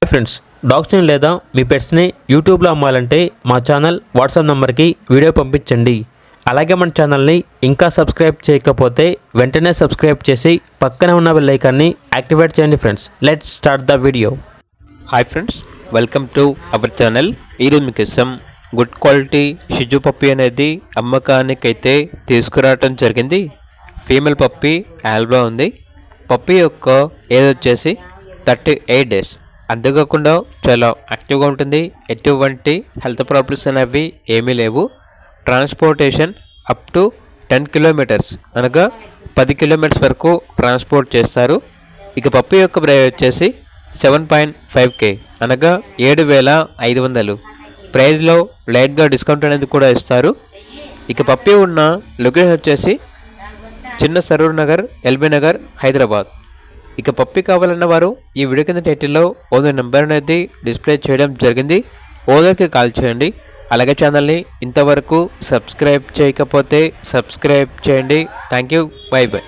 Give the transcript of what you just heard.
Friends, డాగ్స్ని లేదా మీ పెట్స్ని యూట్యూబ్లో అమ్మాలంటే మా ఛానల్ వాట్సాప్ నెంబర్కి వీడియో పంపించండి. అలాగే మన ఛానల్ని ఇంకా సబ్స్క్రైబ్ చేయకపోతే వెంటనే సబ్స్క్రైబ్ చేసి పక్కనే ఉన్న బెల్ ఐకాన్ని యాక్టివేట్ చేయండి. Friends, let's start the video. Hi friends, welcome to our channel. ఈరోజు మీకోసం గుడ్ క్వాలిటీ షిజు పప్పీ అనేది అమ్మకానికైతే తీసుకురావటం జరిగింది. ఫీమేల్ పప్పీ ఆల్బా ఉంది. పప్పీ యొక్క ఏజ్ వచ్చేసి 38 డేస్. అంతేకాకుండా చాలా యాక్టివ్గా ఉంటుంది. ఎటువంటి హెల్త్ ప్రాబ్లమ్స్ అనేవి ఏమీ లేవు. ట్రాన్స్పోర్టేషన్ అప్ టు 10 కిలోమీటర్స్ అనగా 10 కిలోమీటర్స్ వరకు ట్రాన్స్పోర్ట్ చేస్తారు. ఇక పప్పీ యొక్క ప్రైస్ వచ్చేసి 7.5K అనగా 7,500. ప్రైస్లో లైట్గా డిస్కౌంట్ అనేది కూడా ఇస్తారు. ఇక పప్పీ ఉన్న లొకేషన్ వచ్చేసి చిన్న సరూర్ నగర్, ఎల్బీ నగర్, హైదరాబాద్. ఇక పప్పీ కావాలన్న వారు ఈ వీడియో కింద టైటిల్లో ఓనర్ నెంబర్ అనేది డిస్ప్లే చేయడం జరిగింది. ఓనర్కి కాల్ చేయండి. అలాగే ఛానల్ని ఇంతవరకు సబ్స్క్రైబ్ చేయకపోతే సబ్స్క్రైబ్ చేయండి. Thank you. By by.